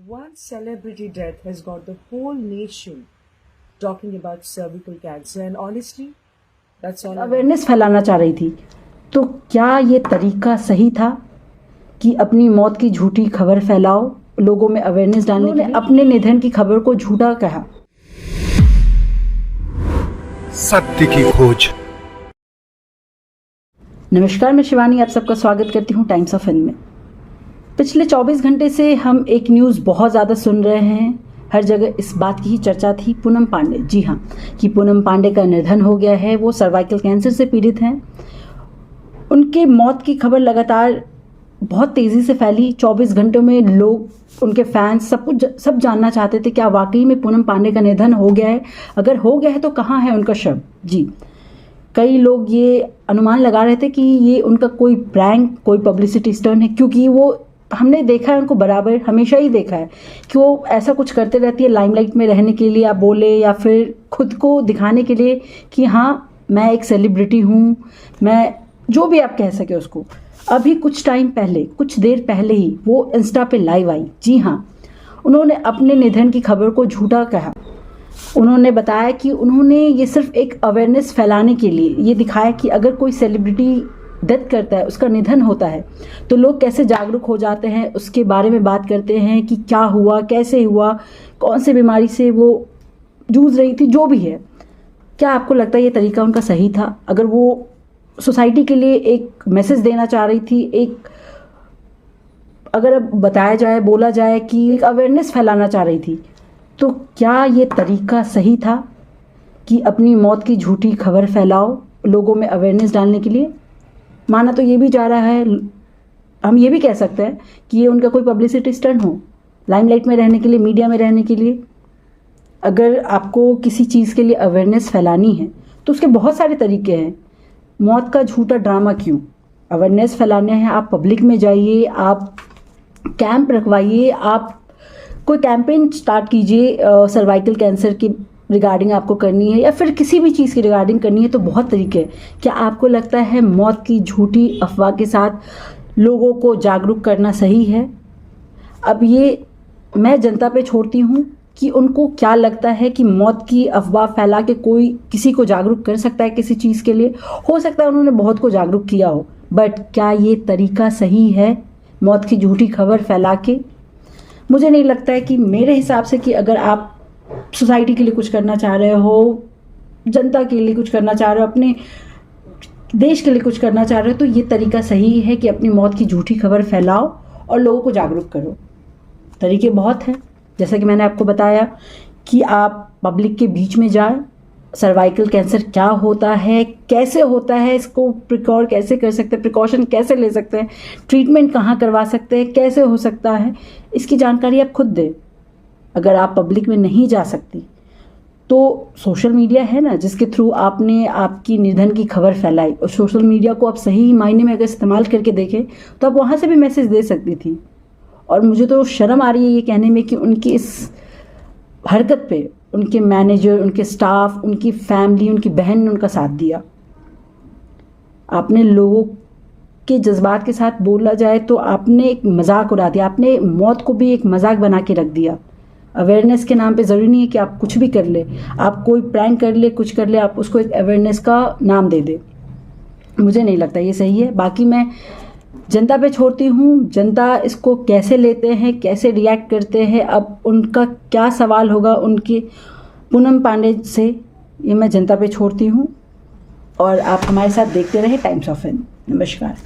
One celebrity death has got the whole nation talking about cervical cancer, and honestly, that's all. Awareness फैलाना चाह रही थी, तो क्या ये तरीका सही था कि अपनी मौत की झूठी खबर फैलाओ, लोगों में अवेयरनेस डालने के लिए? अपने निधन की खबर को झूठा कहा। सत्य की खोज। नमस्कार, मैं शिवानी, आप सबका स्वागत करती हूँ टाइम्स ऑफ इंडिया में। पिछले 24 घंटे से हम एक न्यूज़ बहुत ज़्यादा सुन रहे हैं। हर जगह इस बात की ही चर्चा थी, पूनम पांडे, जी हाँ, कि पूनम पांडे का निधन हो गया है। वो सर्वाइकल कैंसर से पीड़ित हैं। उनके मौत की खबर लगातार बहुत तेज़ी से फैली। 24 घंटों में लोग, उनके फैंस, सब जानना चाहते थे क्या वाकई में पूनम पांडे का निधन हो गया है। अगर हो गया है तो कहाँ है उनका शव। जी, कई लोग ये अनुमान लगा रहे थे कि ये उनका कोई प्रैंक, कोई पब्लिसिटी स्टंट है, क्योंकि वो, हमने देखा है उनको बराबर, हमेशा ही देखा है कि वो ऐसा कुछ करते रहती है लाइमलाइट में रहने के लिए, आप बोले, या फिर खुद को दिखाने के लिए कि हाँ मैं एक सेलिब्रिटी हूँ, मैं जो भी आप कह सके उसको। अभी कुछ टाइम पहले, कुछ देर पहले ही वो इंस्टा पे लाइव आई। जी हाँ, उन्होंने अपने निधन की खबर को झूठा कहा। उन्होंने बताया कि उन्होंने ये सिर्फ एक अवेयरनेस फैलाने के लिए ये दिखाया कि अगर कोई सेलिब्रिटी डेथ करता है, उसका निधन होता है, तो लोग कैसे जागरूक हो जाते हैं, उसके बारे में बात करते हैं कि क्या हुआ, कैसे हुआ, कौन से बीमारी से वो जूझ रही थी, जो भी है। क्या आपको लगता है ये तरीका उनका सही था? अगर वो सोसाइटी के लिए एक मैसेज देना चाह रही थी, अगर अब बताया जाए, बोला जाए कि एक अवेयरनेस फैलाना चाह रही थी, तो क्या ये तरीका सही था कि अपनी मौत की झूठी खबर फैलाओ, लोगों में अवेयरनेस डालने के लिए? माना तो ये भी जा रहा है, हम ये भी कह सकते हैं कि ये उनका कोई पब्लिसिटी स्टंट हो, लाइमलाइट में रहने के लिए, मीडिया में रहने के लिए। अगर आपको किसी चीज़ के लिए अवेयरनेस फैलानी है तो उसके बहुत सारे तरीके हैं। मौत का झूठा ड्रामा क्यों? अवेयरनेस फैलाने हैं, आप पब्लिक में जाइए, आप कैंप रखवाइए, आप कोई कैंपेन स्टार्ट कीजिए। सर्वाइकल कैंसर की रिगार्डिंग आपको करनी है, या फिर किसी भी चीज़ की रिगार्डिंग करनी है, तो बहुत तरीके हैं। क्या आपको लगता है मौत की झूठी अफवाह के साथ लोगों को जागरूक करना सही है? अब ये मैं जनता पे छोड़ती हूँ कि उनको क्या लगता है कि मौत की अफवाह फैला के कोई किसी को जागरूक कर सकता है किसी चीज़ के लिए। हो सकता है उन्होंने बहुत को जागरूक किया हो, बट क्या ये तरीका सही है मौत की झूठी खबर फैला के? मुझे नहीं लगता है कि, मेरे हिसाब से, कि अगर आप सोसाइटी के लिए कुछ करना चाह रहे हो, जनता के लिए कुछ करना चाह रहे हो, अपने देश के लिए कुछ करना चाह रहे हो, तो ये तरीका सही है कि अपनी मौत की झूठी खबर फैलाओ और लोगों को जागरूक करो। तरीके बहुत हैं, जैसा कि मैंने आपको बताया कि आप पब्लिक के बीच में जाए, सर्वाइकल कैंसर क्या होता है, कैसे होता है, इसको प्रिकॉर कैसे कर सकते हैं, प्रिकॉशन कैसे ले सकते हैं, ट्रीटमेंट कहाँ करवा सकते हैं, कैसे हो सकता है, इसकी जानकारी आप खुद दें। अगर आप पब्लिक में नहीं जा सकती तो सोशल मीडिया है ना, जिसके थ्रू आपने आपकी निधन की खबर फैलाई, और सोशल मीडिया को आप सही मायने में अगर इस्तेमाल करके देखें तो आप वहाँ से भी मैसेज दे सकती थी। और मुझे तो शर्म आ रही है ये कहने में कि उनकी इस हरकत पे उनके मैनेजर, उनके स्टाफ, उनकी फैमिली, उनकी बहन ने उनका साथ दिया। आपने लोगों के जज्बात के साथ, बोला जाए तो आपने एक मजाक उड़ा दिया, आपने मौत को भी एक मजाक बना के रख दिया। अवेयरनेस के नाम पे ज़रूरी नहीं है कि आप कुछ भी कर ले, आप कोई प्रैंक कर ले, कुछ कर ले, आप उसको एक अवेयरनेस का नाम दे दे। मुझे नहीं लगता ये सही है। बाकी मैं जनता पे छोड़ती हूँ, जनता इसको कैसे लेते हैं, कैसे रिएक्ट करते हैं, अब उनका क्या सवाल होगा उनके पूनम पांडे से, ये मैं जनता पे छोड़ती हूँ। और आप हमारे साथ देखते रहे टाइम्स ऑफ इंडिया। नमस्कार।